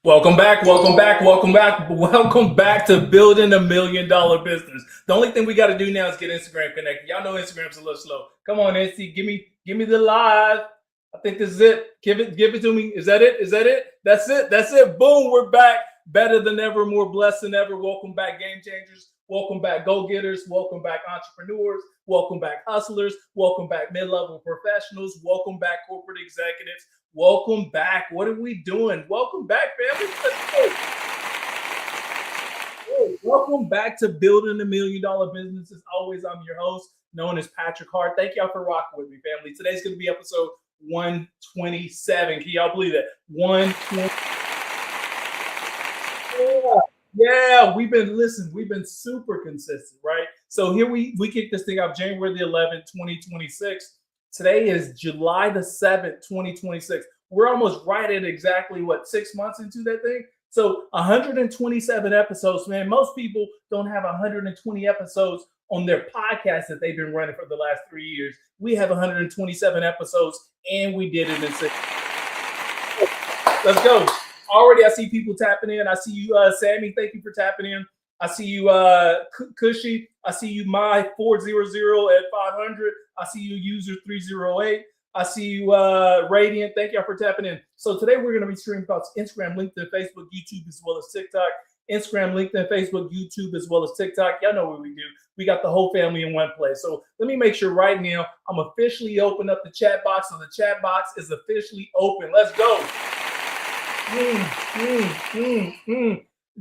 Welcome back, welcome back, welcome back, welcome back to Building $1 Million Business. The only thing we got to do now is get Instagram connected. Y'all know Instagram's a little slow. Come on, Insta, give me the live. I think this is it. Give it to me. Is that it? Is that it? That's it. That's it. Boom, we're back. Better than ever, more blessed than ever. Welcome back, game changers. Welcome back, go-getters. Welcome back, entrepreneurs. Welcome back, hustlers. Welcome back, mid-level professionals. Welcome back, corporate executives. Welcome back. What are we doing? Welcome back, family. Welcome back to Building $1 Million Business. As always, I'm your host, known as Patrick Hart. Thank y'all for rocking with me, family. Today's going to be episode 127. Can y'all believe that? 127. Yeah, we've been super consistent, right? So here we kick this thing off January the 11th, 2026. Today is July the 7th, 2026. We're almost right at exactly 6 months into that thing. So 127 episodes, man. Most people don't have 120 episodes on their podcast that they've been running for the last 3 years. We have 127 episodes, and we did it in 6. Let's go. Already, I see people tapping in. I see you, Sammy. Thank you for tapping in. I see you, Cushy. I see you, my 400 at 500. I see you, user 308. I see you, Radiant. Thank y'all for tapping in. So today we're going to be streaming across Instagram, LinkedIn, Facebook, YouTube, as well as TikTok. Instagram, LinkedIn, Facebook, YouTube, as well as TikTok. Y'all know what we do. We got the whole family in one place. So let me make sure right now I'm officially open up the chat box. So the chat box is officially open. Let's go.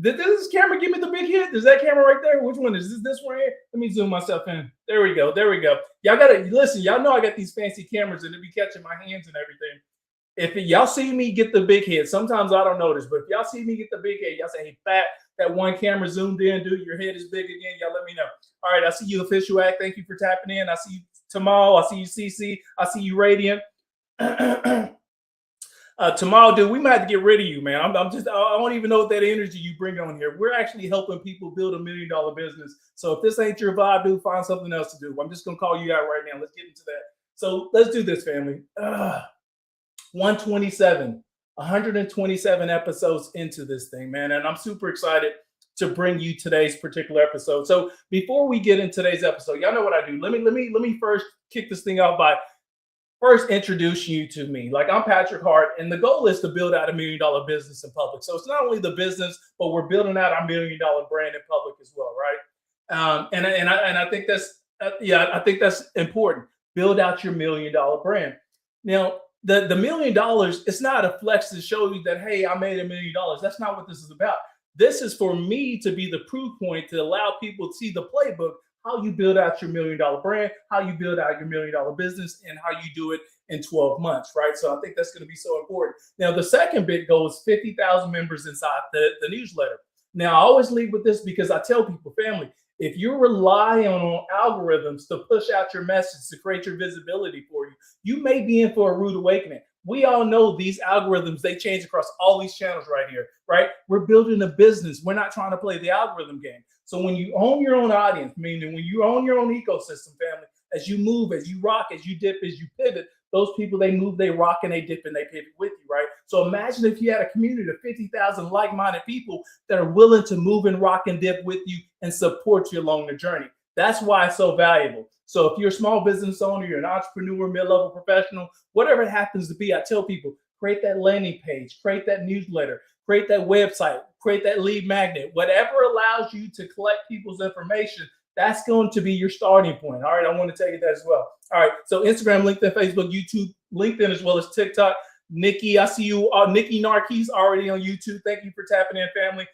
Did this camera give me the big hit? Is that camera right there? Which one is this one here? Let me zoom myself in. There we go. There we go. Y'all gotta listen. Y'all know I got these fancy cameras and it be catching my hands and everything. If y'all see me get the big hit, sometimes I don't notice, but if y'all see me get the big hit, y'all say, "Hey, Pat, that one camera zoomed in, dude. Your head is big again." Y'all let me know. All right, I see you, Official Act. Thank you for tapping in. I see you, Tamal. I see you, CC. I see you, Radiant. Tomorrow, dude, we might have to get rid of you, man. I don't even know what that energy you bring on here. We're actually helping people build $1 million business. So if this ain't your vibe, dude, find something else to do. I'm just going to call you out right now. Let's get into that. So let's do this, family. 127 episodes into this thing, man. And I'm super excited to bring you today's particular episode. So before we get into today's episode, y'all know what I do. Let me first kick this thing off by first introduce you to me. Like, I'm Patrick Hart, and the goal is to build out $1 million business in public. So it's not only the business, but we're building out our $1 million brand in public as well, right? And I think that's I think that's important. Build out your $1 million brand. Now, the $1 million, it's not a flex to show you that, hey, I made $1 million. That's not what this is about. This is for me to be the proof point to allow people to see the playbook, how you build out your $1 million brand, how you build out your $1 million business, and how you do it in 12 months, right? So I think that's going to be so important. Now, the second big goal is 50,000 members inside the newsletter. Now, I always lead with this because I tell people, family, if you're relying on algorithms to push out your message, to create your visibility for you, you may be in for a rude awakening. We all know these algorithms, they change across all these channels right here, right? We're building a business. We're not trying to play the algorithm game. So when you own your own audience, meaning when you own your own ecosystem, family, as you move, as you rock, as you dip, as you pivot, those people, they move, they rock, and they dip, and they pivot with you, right? So imagine if you had a community of 50,000 like-minded people that are willing to move and rock and dip with you and support you along the journey. That's why it's so valuable. So if you're a small business owner, you're an entrepreneur, mid-level professional, whatever it happens to be, I tell people, create that landing page, create that newsletter, create that website, create that lead magnet, whatever allows you to collect people's information. That's going to be your starting point. All right, I want to tell you that as well. All right, so Instagram, LinkedIn, Facebook, YouTube, LinkedIn, as well as TikTok. Nikki, I see you. Nikki Narkees already on YouTube. Thank you for tapping in, family.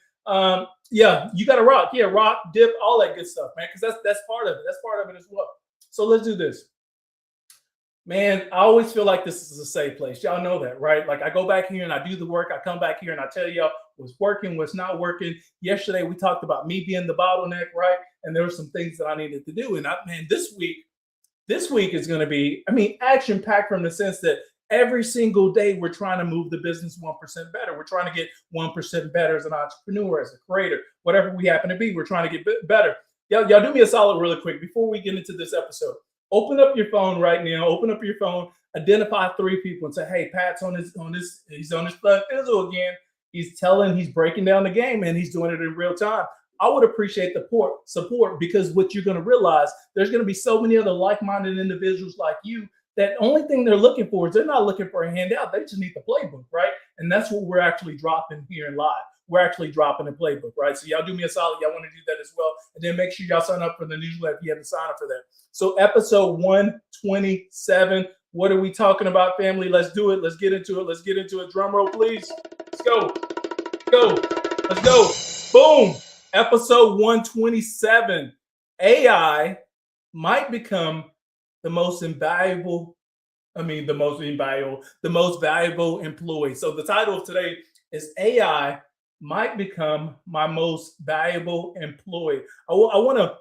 Yeah, you got to rock. Yeah, rock, dip, all that good stuff, man, because that's part of it. That's part of it as well. So let's do this. Man, I always feel like this is a safe place. Y'all know that, right? Like, I go back here and I do the work. I come back here and I tell y'all what's working, what's not working. Yesterday, we talked about me being the bottleneck, right? And there were some things that I needed to do. And this week is going to be, action-packed from the sense that every single day we're trying to move the business 1% better. We're trying to get 1% better as an entrepreneur, as a creator, whatever we happen to be. We're trying to get better. Y'all do me a solid really quick before we get into this episode. Open up your phone right now. Open up your phone. Identify 3 people and say, "Hey, Pat's he's on his fizzle again. He's breaking down the game, and he's doing it in real time." I would appreciate the support, because what you're going to realize, there's going to be so many other like-minded individuals like you that only thing they're looking for is, they're not looking for a handout. They just need the playbook, right? And that's what we're actually dropping here in live. We're actually dropping a playbook, right? So y'all do me a solid. Y'all want to do that as well. And then make sure y'all sign up for the newsletter if you haven't signed up for that. So episode 127, what are we talking about, family? Let's do it. Let's get into it. Let's get into it. Drum roll, please. Let's go. Let's go. Boom. Episode 127. AI might become the most valuable employee. So the title of today is AI might become my most valuable employee. I want to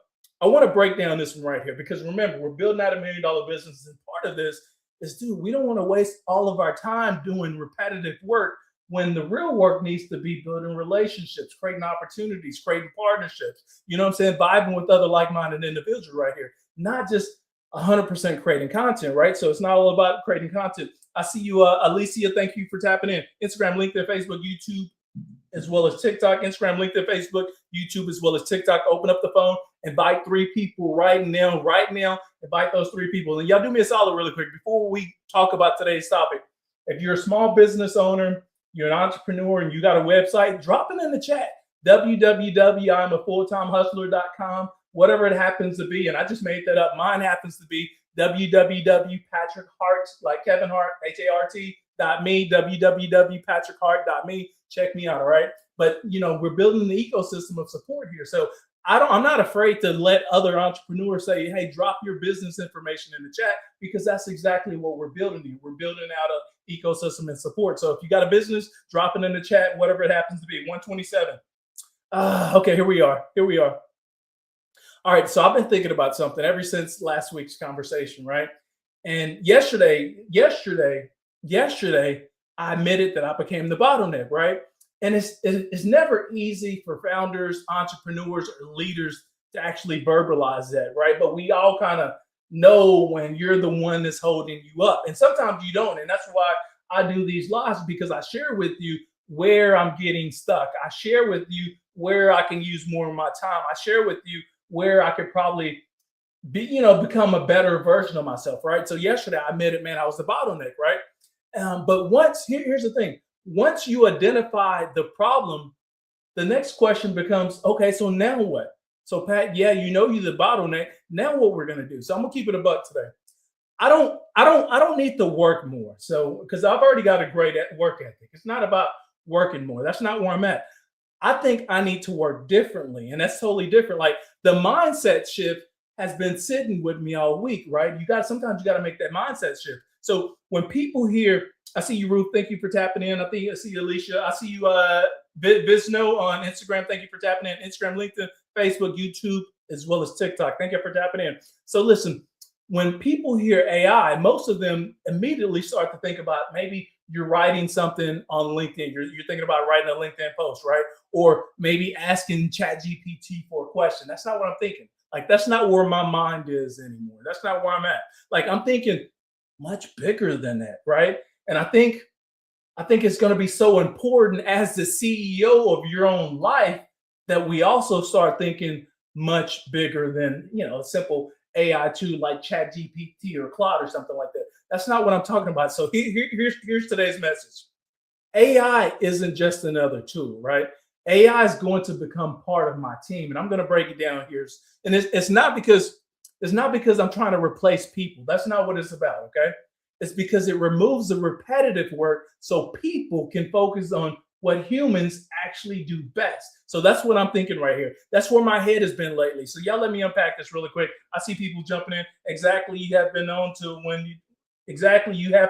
break down this one right here, because remember, we're building out $1 million business, and part of this is, dude, we don't want to waste all of our time doing repetitive work when the real work needs to be building relationships, creating opportunities, creating partnerships. You know what I'm saying? Vibing with other like-minded individuals right here, not just 100% creating content, right? So it's not all about creating content. I see you, Alicia. Thank you for tapping in. Instagram, LinkedIn, Facebook, YouTube, as well as TikTok. Instagram, LinkedIn, Facebook, YouTube, as well as TikTok. Open up the phone, invite 3 people right now. Invite those 3 people. And y'all do me a solid really quick before we talk about today's topic. If you're a small business owner, you're an entrepreneur, and you got a website, drop it in the chat. www.imafulltimehustler.com, whatever it happens to be. And I just made that up. Mine happens to be www.patrickhart, like Kevin Hart, HART.me, www.patrickhart.me. Check me out, all right? But, we're building the ecosystem of support here. So I'm not afraid to let other entrepreneurs say, "Hey, drop your business information in the chat," because that's exactly what we're building here. We're building out an ecosystem and support. So if you got a business, drop it in the chat, whatever it happens to be. 127. Okay, here we are. All right, so I've been thinking about something ever since last week's conversation, right? And yesterday, I admitted that I became the bottleneck, right? And it's never easy for founders, entrepreneurs, or leaders to actually verbalize that, right? But we all kind of know when you're the one that's holding you up. And sometimes you don't. And that's why I do these lives, because I share with you where I'm getting stuck. I share with you where I can use more of my time. I share with you where I could probably become a better version of myself, right? So yesterday I admitted, man, I was the bottleneck, right? But here's the thing. Once you identify the problem, the next question becomes, okay, so now what? So Pat, yeah, you're the bottleneck. Now what we're gonna do? So I'm gonna keep it a buck today. I don't need to work more. So because I've already got a great work ethic. It's not about working more. That's not where I'm at. I think I need to work differently, and that's totally different. Like, the mindset shift has been sitting with me all week, right? Sometimes you got to make that mindset shift. So when people hear, I see you, Ruth. Thank you for tapping in. I see you, Alicia. I see you, Visno on Instagram. Thank you for tapping in. Instagram, LinkedIn, Facebook, YouTube, as well as TikTok. Thank you for tapping in. So listen, when people hear AI, most of them immediately start to think about, maybe you're writing something on LinkedIn. You're thinking about writing a LinkedIn post, right? Or maybe asking ChatGPT for a question. That's not what I'm thinking. Like, that's not where my mind is anymore. That's not where I'm at. Like, I'm thinking much bigger than that, right? And I think it's going to be so important as the CEO of your own life that we also start thinking much bigger than, a simple AI tool like ChatGPT or Claude or something like that. That's not what I'm talking about. So here's today's message. AI isn't just another tool, right? AI is going to become part of my team, and I'm going to break it down here. And it's not because I'm trying to replace people. That's not what it's about, okay? It's because it removes the repetitive work so people can focus on what humans actually do best. So that's what I'm thinking right here. That's where my head has been lately. So y'all let me unpack this really quick. I see people jumping in. You have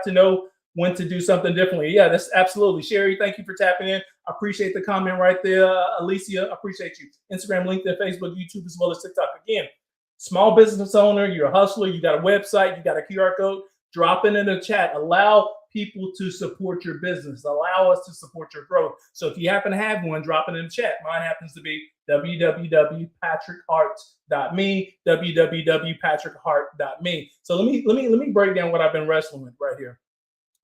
to know when to do something differently. Yeah, that's absolutely. Sherry, thank you for tapping in. I appreciate the comment right there. Alicia, I appreciate you. Instagram, LinkedIn, Facebook, YouTube, as well as TikTok. Again, small business owner, you're a hustler, you got a website, you got a QR code, drop it in the chat. Allow people to support your business, allow us to support your growth. So if you happen to have one, drop it in the chat. Mine happens to be www.patrickhart.me, www.patrickhart.me. So let me break down what I've been wrestling with right here.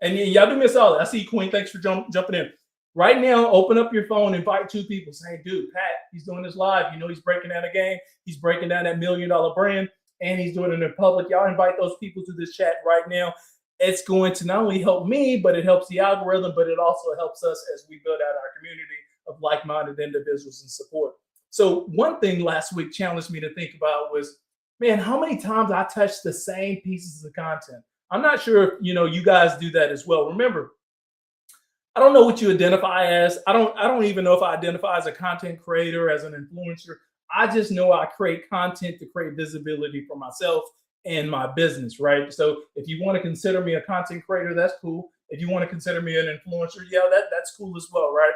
And y'all do me a solid. I see you, Queen. Thanks for jumping in. Right now, open up your phone, invite 2 people. Say, hey, dude, Pat, he's doing this live. You know, he's breaking down a game. He's breaking down that $1 million brand, and he's doing it in public. Y'all invite those people to this chat right now. It's going to not only help me, but it helps the algorithm, but it also helps us as we build out our community of like-minded individuals and support. So one thing last week challenged me to think about was, man, how many times I touch the same pieces of content? I'm not sure if, you guys do that as well. Remember, I don't know what you identify as. I don't even know if I identify as a content creator, as an influencer. I just know I create content to create visibility for myself and my business, right? So if you want to consider me a content creator, that's cool. If you want to consider me an influencer, yeah, that's cool as well, right?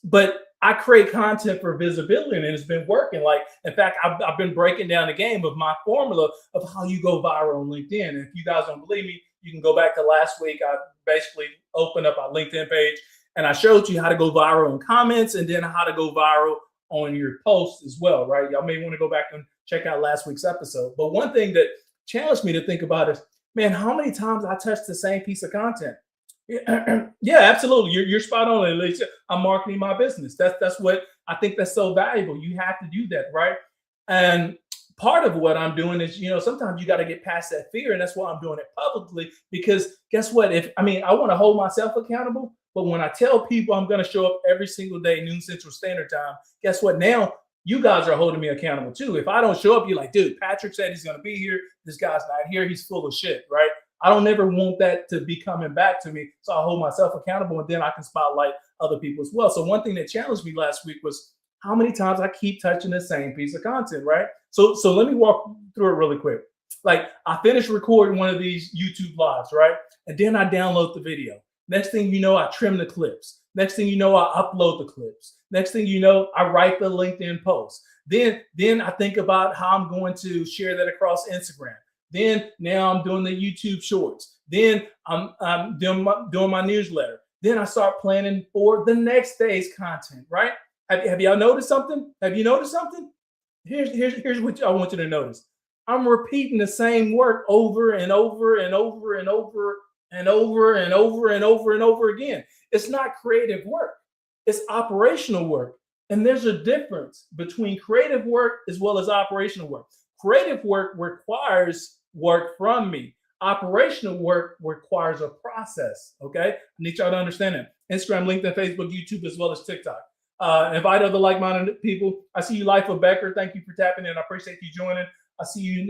But I create content for visibility, and it's been working. Like, in fact, I've been breaking down the game of my formula of how you go viral on LinkedIn. And if you guys don't believe me, you can go back to last week. I basically opened up our LinkedIn page and I showed you how to go viral in comments and then how to go viral on your posts as well, right? Y'all may want to go back and check out last week's episode. But one thing that challenged me to think about is, man, how many times I touch the same piece of content? Yeah, absolutely. You're spot on, Alicia. I'm marketing my business. That's what I think that's so valuable. You have to do that, right? And part of what I'm doing is, sometimes you got to get past that fear, and that's why I'm doing it publicly. Because guess what? I want to hold myself accountable, but when I tell people I'm going to show up every single day, noon Central Standard Time, guess what? Now you guys are holding me accountable too. If I don't show up, you're like, dude, Patrick said he's going to be here. This guy's not here. He's full of shit, right? I don't ever want that to be coming back to me. So I hold myself accountable, and then I can spotlight other people as well. So one thing that challenged me last week was how many times I keep touching the same piece of content, right? So let me walk through it really quick. Like, I finished recording one of these YouTube lives, right? And then I download the video. Next thing you know, I trim the clips. Next thing you know, I upload the clips. Next thing you know, I write the LinkedIn post. Then I think about how I'm going to share that across Instagram. Then now I'm doing the YouTube shorts. Then I'm doing my newsletter. Then I start planning for the next day's content, right? Have y'all noticed something? Have you noticed something? Here's what I want you to notice. I'm repeating the same work over and over and over and over and over and over and over and over again. It's not creative work. It's operational work. And there's a difference between creative work as well as operational work. Creative work requires work from me. Operational work requires a process, okay? I need y'all to understand that. Instagram, LinkedIn, Facebook, YouTube, as well as TikTok. Invite other like-minded people. I see you, Life of Becker. Thank you for tapping in. I appreciate you joining. I see you,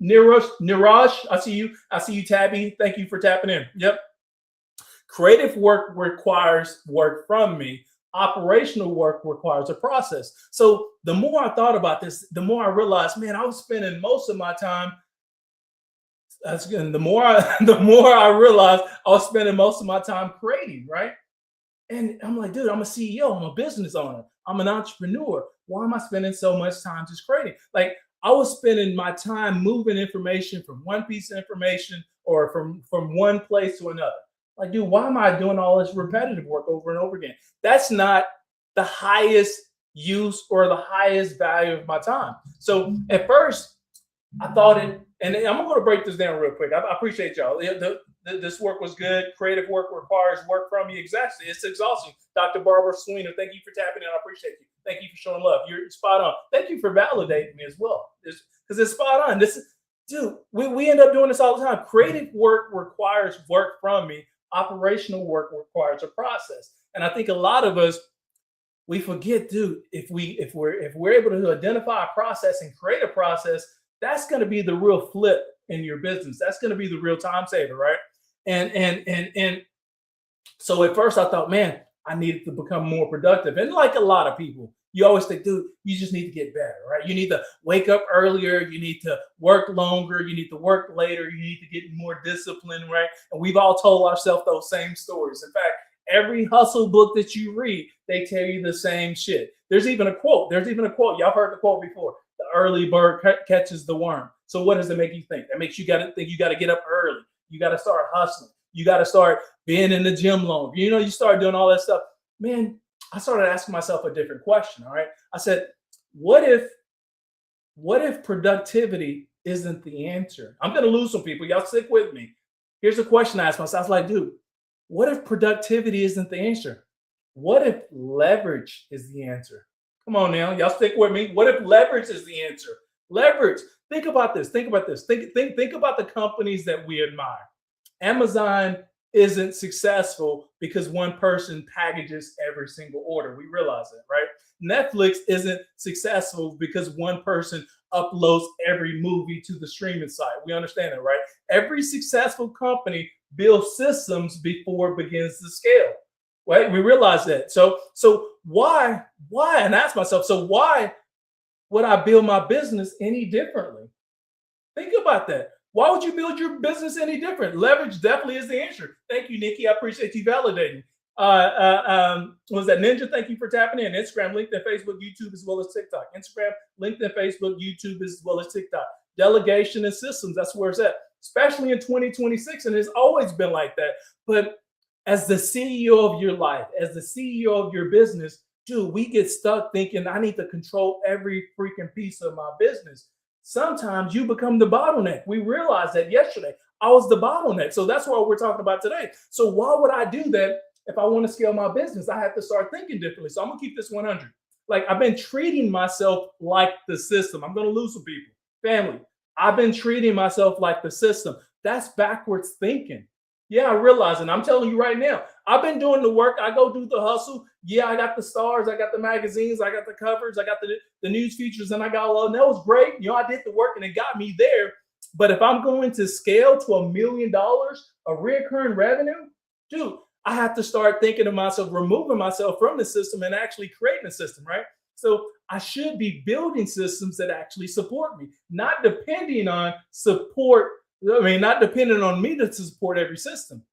Niraj. I see you, Tabby. Thank you for tapping in. Yep. Creative work requires work from me. Operational work requires a process. So the more I thought about this, the more I realized, man, I was spending most of my time. The more I realized I was spending most of my time creating, right? And I'm like, dude, I'm a CEO, I'm a business owner, I'm an entrepreneur. Why am I spending so much time just creating? Like, I was spending my time moving information from one piece of information or from one place to another. Like, dude, why am I doing all this repetitive work over and over again? That's not the highest use or the highest value of my time. So at first, I thought it, and I'm going to break this down real quick. I appreciate y'all. This work was good. Creative work requires work from you. Exactly. It's exhausting. Dr. Barbara Sweeney, thank you for tapping in. I appreciate you. Thank you for showing love. You're spot on. Thank you for validating me as well. Because it's spot on. Dude, we end up doing this all the time. Creative work requires work from me. Operational work requires a process. And I think a lot of us, we forget, dude, if we're able to identify a process and create a process, that's going to be the real flip in your business. That's going to be the real time saver, right? And so at first I thought, man, I needed to become more productive. And like a lot of people, you always think, dude, you just need to get better, right? You need to wake up earlier. You need to work longer. You need to work later. You need to get more discipline, right? And we've all told ourselves those same stories. In fact, every hustle book that you read, they tell you the same shit. There's even a quote. Y'all heard the quote before. The early bird catches the worm. So what does it make you think? That makes you got to think you got to get up early. You got to start hustling. You got to start being in the gym longer. You start doing all that stuff. Man, I started asking myself a different question. All right. I said, what if productivity isn't the answer? I'm going to lose some people. Y'all stick with me. Here's a question I asked myself. I was like, dude, what if productivity isn't the answer? What if leverage is the answer? Come on now, y'all stick with me. What if leverage is the answer? Leverage. Think about this. Think about this. Think about the companies that we admire. Amazon isn't successful because one person packages every single order. We realize that, right? Netflix isn't successful because one person uploads every movie to the streaming site. We understand that, right? Every successful company builds systems before it begins to scale. Right? We realize that. So why? And ask myself, so why would I build my business any differently? Think about that. Why would you build your business any different? Leverage definitely is the answer. Thank you, Nikki. I appreciate you validating. Was that Ninja? Thank you for tapping in. Instagram, LinkedIn, Facebook, YouTube, as well as TikTok. Instagram, LinkedIn, Facebook, YouTube, as well as TikTok. Delegation and systems, that's where it's at, especially in 2026. And it's always been like that. But as the CEO of your life, as the CEO of your business, dude, we get stuck thinking I need to control every freaking piece of my business. Sometimes you become the bottleneck. We realized that yesterday. I was the bottleneck. So that's what we're talking about today. So why would I do that if I want to scale my business? I have to start thinking differently. So I'm going to keep this 100. Like, I've been treating myself like the system. I'm going to lose some people. Family, I've been treating myself like the system. That's backwards thinking. Yeah, I realize it. I'm telling you right now, I've been doing the work. I go do the hustle. Yeah, I got the stars. I got the magazines. I got the covers. I got the news features, and I got all. And that was great. I did the work, and it got me there. But if I'm going to scale to $1 million of recurring revenue, dude, I have to start thinking of myself, removing myself from the system and actually creating a system, right? So I should be building systems that actually support me, not depending on support. Not dependent on me to support every system.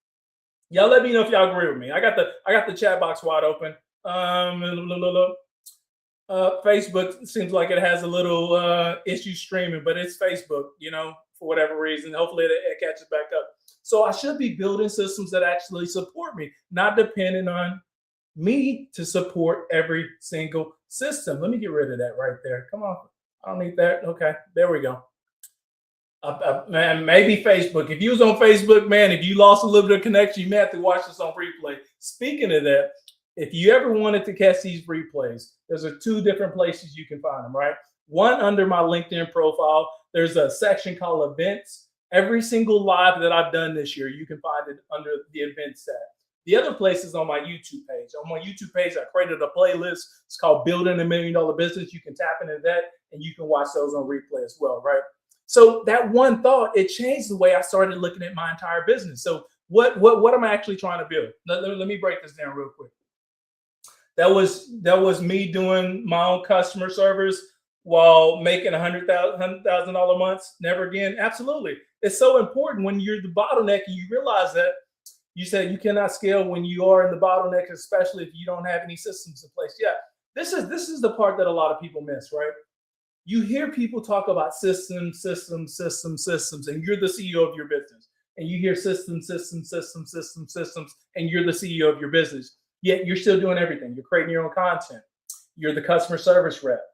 Y'all let me know if y'all agree with me. I got the chat box wide open. Facebook seems like it has a little issue streaming, but it's Facebook, for whatever reason. Hopefully it catches back up. So I should be building systems that actually support me, not depending on me to support every single system. Let me get rid of that right there. Come on. I don't need that. Okay, there we go. Man, maybe Facebook. If you was on Facebook, man, if you lost a little bit of connection, you may have to watch this on replay. Speaking of that, if you ever wanted to catch these replays, there's two different places you can find them, right? One, under my LinkedIn profile, there's a section called events. Every single live that I've done this year, you can find it under the events tab. The other place is on my YouTube page. On my YouTube page, I created a playlist. It's called Building $1 Million Business. You can tap into that and you can watch those on replay as well, right? So that one thought, it changed the way I started looking at my entire business. So what am I actually trying to build? Let me break this down real quick. That was me doing my own customer service while making $100,000 months. Never again. Absolutely. It's so important when you're the bottleneck and you realize that. You said you cannot scale when you are in the bottleneck, especially if you don't have any systems in place. Yeah, this is the part that a lot of people miss, right? You hear people talk about systems, and you're the CEO of your business. And you hear systems, and you're the CEO of your business. Yet you're still doing everything. You're creating your own content. You're the customer service rep.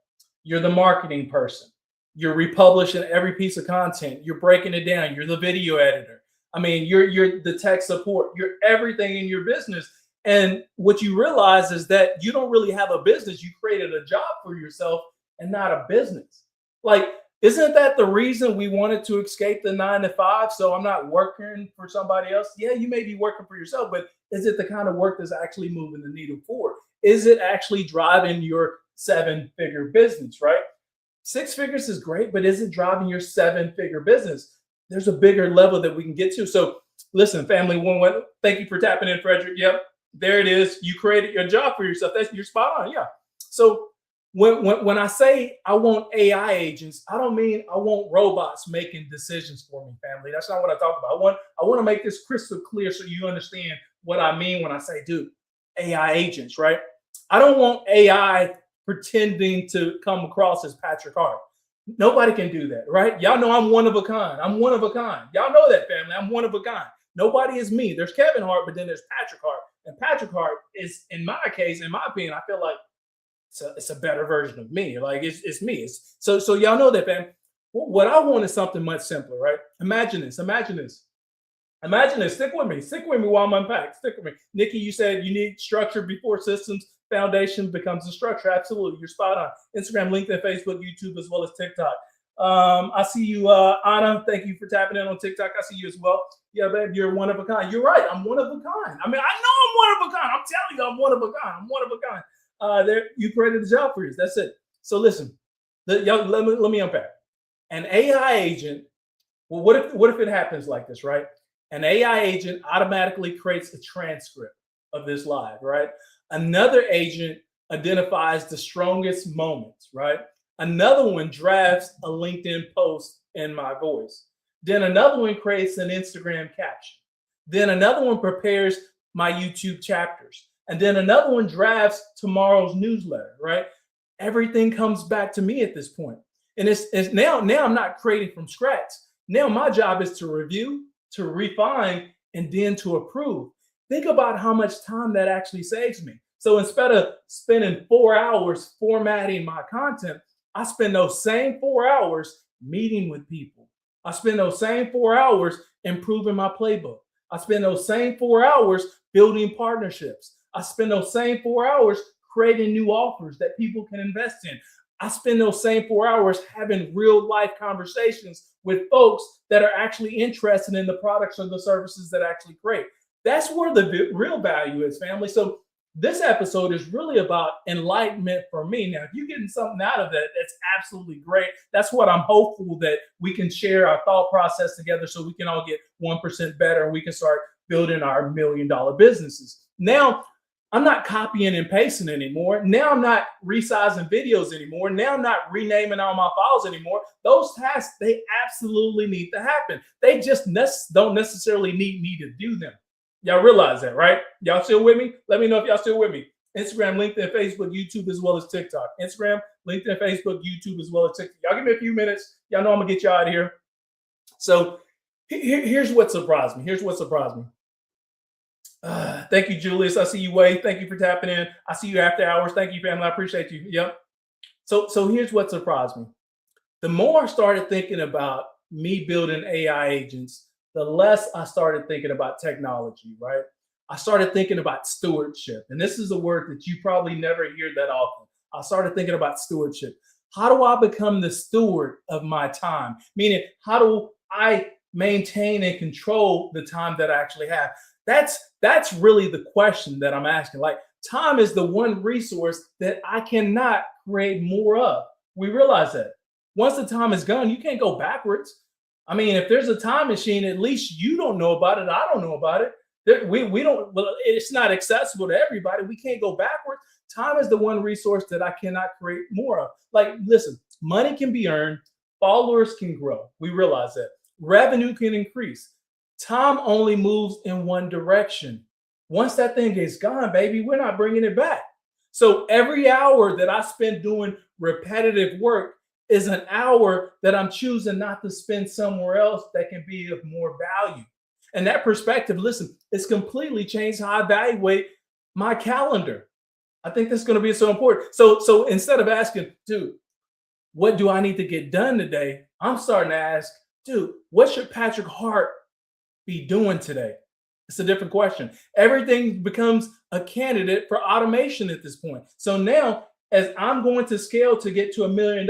You're the marketing person. You're republishing every piece of content. You're breaking it down. You're the video editor. You're the tech support. You're everything in your business. And what you realize is that you don't really have a business. You created a job for yourself and not a business. Like, isn't that the reason we wanted to escape the 9-to-5? So I'm not working for somebody else. Yeah, you may be working for yourself, but is it the kind of work that's actually moving the needle forward? Is it actually driving your 7-figure business, right? 6 figures is great, but is it driving your 7-figure business? There's a bigger level that we can get to. So listen, family, thank you for tapping in, Frederick. Yep, there it is. You created your job for yourself. You're spot on. Yeah. So when I say I want AI agents, I don't mean I want robots making decisions for me, family. That's not what I talk about. I want to make this crystal clear so you understand what I mean when I say, dude, AI agents, right? I don't want AI pretending to come across as Patrick Hart. Nobody can do that, right? Y'all know I'm one of a kind. I'm one of a kind. Y'all know that, family. I'm one of a kind. Nobody is me. There's Kevin Hart, but then there's Patrick Hart. And Patrick Hart is, in my case, in my opinion, I feel like it's a better version of me. Like it's me. So y'all know that, fam. What I want is something much simpler, right? Imagine this. Imagine this. Imagine this. Stick with me. Stick with me while I'm unpacked. Stick with me. Nikki, you said you need structure before systems. Foundation becomes a structure. Absolutely. You're spot on. Instagram, LinkedIn, Facebook, YouTube, as well as TikTok. I see you, Anna. Thank you for tapping in on TikTok. I see you as well. Yeah, babe, you're one of a kind. You're right. I'm one of a kind. I mean, I know I'm one of a kind. I'm telling you, I'm one of a kind. I'm one of a kind. There, you created a job for you. That's it. So listen, y'all, let me unpack. An AI agent. Well, what if it happens like this, right? An AI agent automatically creates a transcript of this live, right? Another agent identifies the strongest moments, right? Another one drafts a LinkedIn post in my voice. Then another one creates an Instagram caption. Then another one prepares my YouTube chapters. And then another one drafts tomorrow's newsletter, right? Everything comes back to me at this point. And it's now I'm not creating from scratch. Now my job is to review, to refine, and then to approve. Think about how much time that actually saves me. So instead of spending 4 hours formatting my content, I spend those same 4 hours meeting with people. I spend those same 4 hours improving my playbook. I spend those same 4 hours building partnerships. I spend those same 4 hours creating new offers that people can invest in. I spend those same 4 hours having real life conversations with folks that are actually interested in the products or the services that I actually create. That's where the real value is, family. So this episode is really about enlightenment for me. Now, if you're getting something out of that, that's absolutely great. That's what I'm hopeful that we can share our thought process together so we can all get 1% better and we can start building our $1 million businesses. Now, I'm not copying and pasting anymore. Now I'm not resizing videos anymore. Now I'm not renaming all my files anymore. Those tasks, they absolutely need to happen. They just don't necessarily need me to do them. Y'all realize that, right? Y'all still with me? Let me know if y'all still with me. Instagram, LinkedIn, Facebook, YouTube, as well as TikTok. Instagram, LinkedIn, Facebook, YouTube, as well as TikTok. Y'all give me a few minutes. Y'all know I'm going to get y'all out of here. So here's what surprised me. Here's what surprised me. Thank you, Julius. I see you, Wade. Thank you for tapping in. I see you after hours. Thank you, family. I appreciate you. Yep. So here's what surprised me. The more I started thinking about me building AI agents, the less I started thinking about technology, right? I started thinking about stewardship. And this is a word that you probably never hear that often. I started thinking about stewardship. How do I become the steward of my time? Meaning, how do I maintain and control the time that I actually have? That's really the question that I'm asking. Like, time is the one resource that I cannot create more of. We realize that. Once the time is gone, you can't go backwards. I mean, if there's a time machine, at least you don't know about it. I don't know about it. We don't. Well, it's not accessible to everybody. We can't go backwards. Time is the one resource that I cannot create more of. Like, listen, money can be earned, followers can grow. We realize that. Revenue can increase. Time only moves in one direction. Once that thing is gone, baby, we're not bringing it back. So every hour that I spend doing repetitive work is an hour that I'm choosing not to spend somewhere else that can be of more value. And that perspective, listen, it's completely changed how I evaluate my calendar. I think that's going to be so important. So instead of asking, dude, what do I need to get done today? I'm starting to ask, dude, what should Patrick Hart be doing today? It's a different question. Everything becomes a candidate for automation at this point. So now, as I'm going to scale to get to $1 million,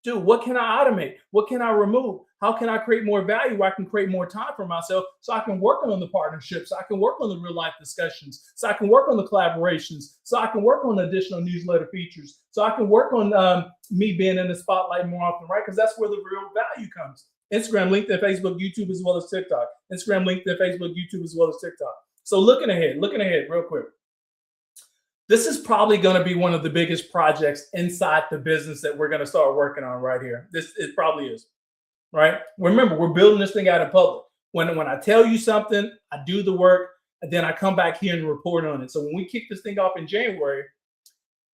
dude, what can I automate? What can I remove? How can I create more value where I can create more time for myself so I can work on the partnerships, so I can work on the real life discussions, so I can work on the collaborations, so I can work on additional newsletter features, so I can work on me being in the spotlight more often, right? Because that's where the real value comes. Instagram, LinkedIn, Facebook, YouTube, as well as TikTok. Instagram, LinkedIn, Facebook, YouTube, as well as TikTok. So looking ahead real quick. This is probably going to be one of the biggest projects inside the business that we're going to start working on right here. It probably is, right? Remember, we're building this thing out in public. When I tell you something, I do the work, and then I come back here and report on it. So when we kick this thing off in January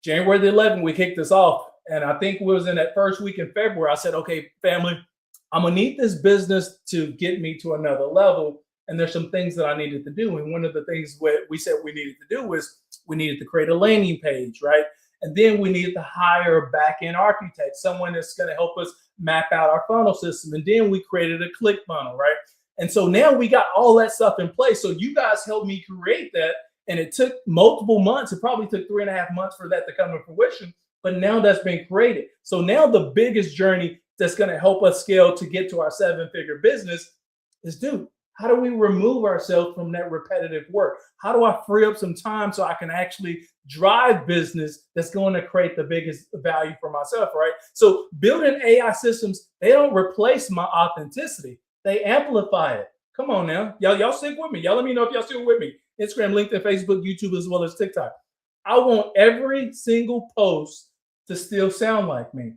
the 11th, we kick this off. And I think it was in that first week in February, I said, okay, family, I'm gonna need this business to get me to another level. And there's some things that I needed to do. And one of the things we said we needed to do was we needed to create a landing page, right? And then we needed to hire a back-end architect, someone that's going to help us map out our funnel system. And then we created a click funnel, right? And so now we got all that stuff in place. So you guys helped me create that. And it took multiple months. It probably took 3.5 months for that to come to fruition. But now that's been created. So now the biggest journey that's going to help us scale to get to our 7-figure business is, dude, how do we remove ourselves from that repetitive work? How do I free up some time so I can actually drive business that's going to create the biggest value for myself, right? So building AI systems, they don't replace my authenticity. They amplify it. Come on now. Y'all stick with me. Y'all let me know if y'all still with me. Instagram, LinkedIn, Facebook, YouTube, as well as TikTok. I want every single post to still sound like me.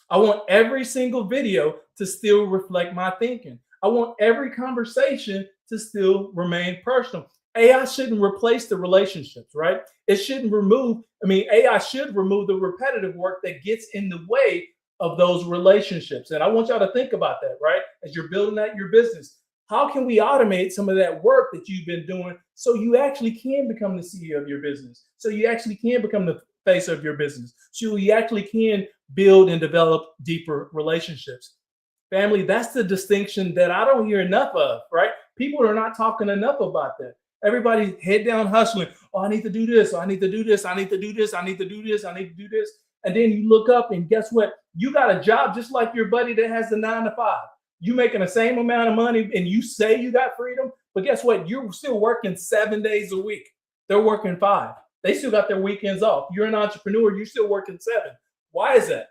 I want every single video to still reflect my thinking. I want every conversation to still remain personal. AI shouldn't replace the relationships, right? It shouldn't AI should remove the repetitive work that gets in the way of those relationships. And I want y'all to think about that, right? As you're building out your business, how can we automate some of that work that you've been doing so you actually can become the CEO of your business? So you actually can become the face of your business. So you actually can build and develop deeper relationships. Family, that's the distinction that I don't hear enough of, right? People are not talking enough about that. Everybody's head down hustling. Oh, I need to do this. Oh, I need to do this. I need to do this. I need to do this. I need to do this. And then you look up and guess what? You got a job just like your buddy that has the 9 to 5. You making the same amount of money and you say you got freedom, but guess what? You're still working 7 days a week. They're working 5. They still got their weekends off. You're an entrepreneur. You're still working 7. Why is that?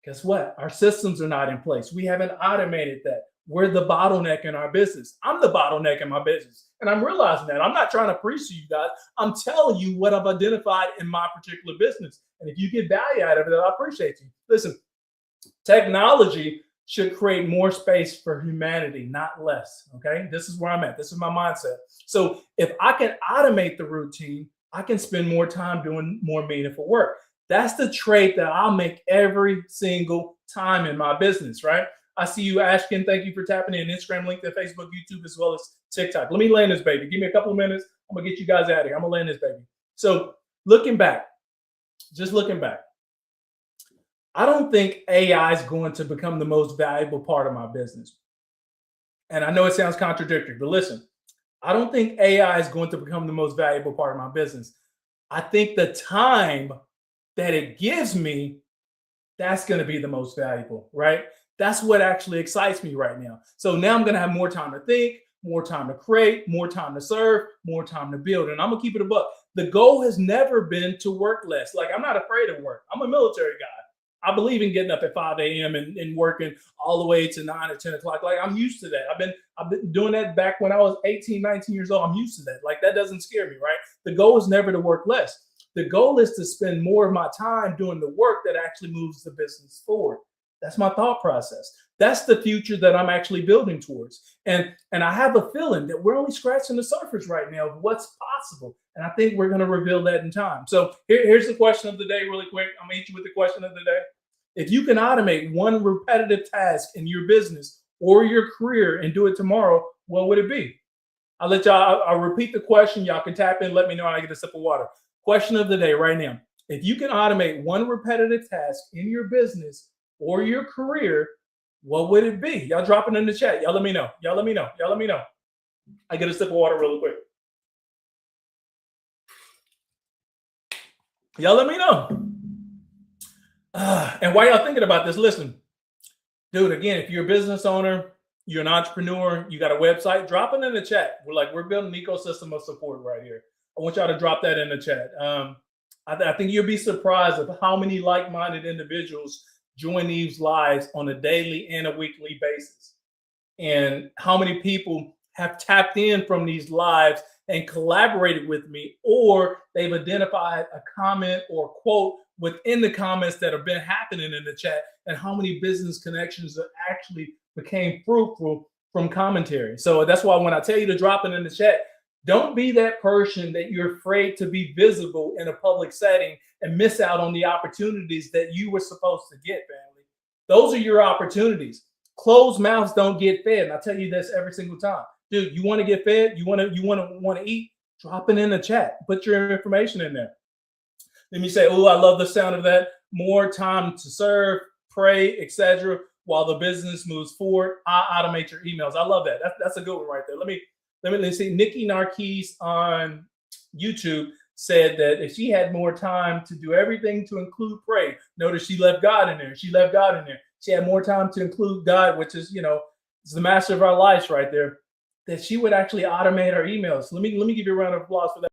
Guess what? Our systems are not in place. We haven't automated that. We're the bottleneck in our business. I'm the bottleneck in my business. And I'm realizing that. I'm not trying to preach to you guys. I'm telling you what I've identified in my particular business. And if you get value out of it, I appreciate you. Listen, technology should create more space for humanity, not less. Okay? This is where I'm at. This is my mindset. So if I can automate the routine, I can spend more time doing more meaningful work. That's the trait that I'll make every single time in my business, right? I see you, Ashkin. Thank you for tapping in. Instagram, LinkedIn, Facebook, YouTube, as well as TikTok. Let me land this baby. Give me a couple of minutes. I'm going to get you guys out of here. I'm going to land this baby. So looking back, I don't think AI is going to become the most valuable part of my business. And I know it sounds contradictory, but listen, I don't think AI is going to become the most valuable part of my business. I think the time that it gives me, that's going to be the most valuable, right? That's what actually excites me right now. So now I'm going to have more time to think, more time to create, more time to serve, more time to build. And I'm going to keep it a buck. The goal has never been to work less. Like, I'm not afraid of work. I'm a military guy. I believe in getting up at 5 a.m. and working all the way to 9 or 10 o'clock. Like, I'm used to that. I've been doing that back when I was 18, 19 years old. I'm used to that. Like, that doesn't scare me, right? The goal is never to work less. The goal is to spend more of my time doing the work that actually moves the business forward. That's my thought process. That's the future that I'm actually building towards. And I have a feeling that we're only scratching the surface right now of what's possible. And I think we're going to reveal that in time. So here's the question of the day really quick. I'm going to hit you with the question of the day. If you can automate one repetitive task in your business or your career and do it tomorrow, what would it be? I'll repeat the question. Y'all can tap in. Let me know when I get a sip of water. Question of the day right now. If you can automate one repetitive task in your business or your career, what would it be? Y'all drop it in the chat. Y'all let me know. Y'all let me know. Y'all let me know. I get a sip of water really quick. Y'all let me know. And while y'all thinking about this, listen, dude, again, if you're a business owner, you're an entrepreneur, you got a website, drop it in the chat. We're building an ecosystem of support right here. I want y'all to drop that in the chat. I think you'll be surprised of how many like-minded individuals join these lives on a daily and a weekly basis, and how many people have tapped in from these lives and collaborated with me, or they've identified a comment or quote within the comments that have been happening in the chat, and how many business connections that actually became fruitful from commentary. So that's why when I tell you to drop it in the chat, Don't be that person that you're afraid to be visible in a public setting and miss out on the opportunities that you were supposed to get, family. Those are your opportunities. Closed mouths don't get fed. And I tell you this every single time. Dude, you want to get fed? You want to eat? Drop it in the chat. Put your information in there. Let me say, oh, I love the sound of that. More time to serve, pray, etc. While the business moves forward. I automate your emails. I love that. That's a good one right there. Let's see. Nikki Narquise on YouTube said that if she had more time to do everything to include pray, notice she left God in there. She left God in there. She had more time to include God, which is, is the master of our lives right there, that she would actually automate our emails. Let me give you a round of applause for that.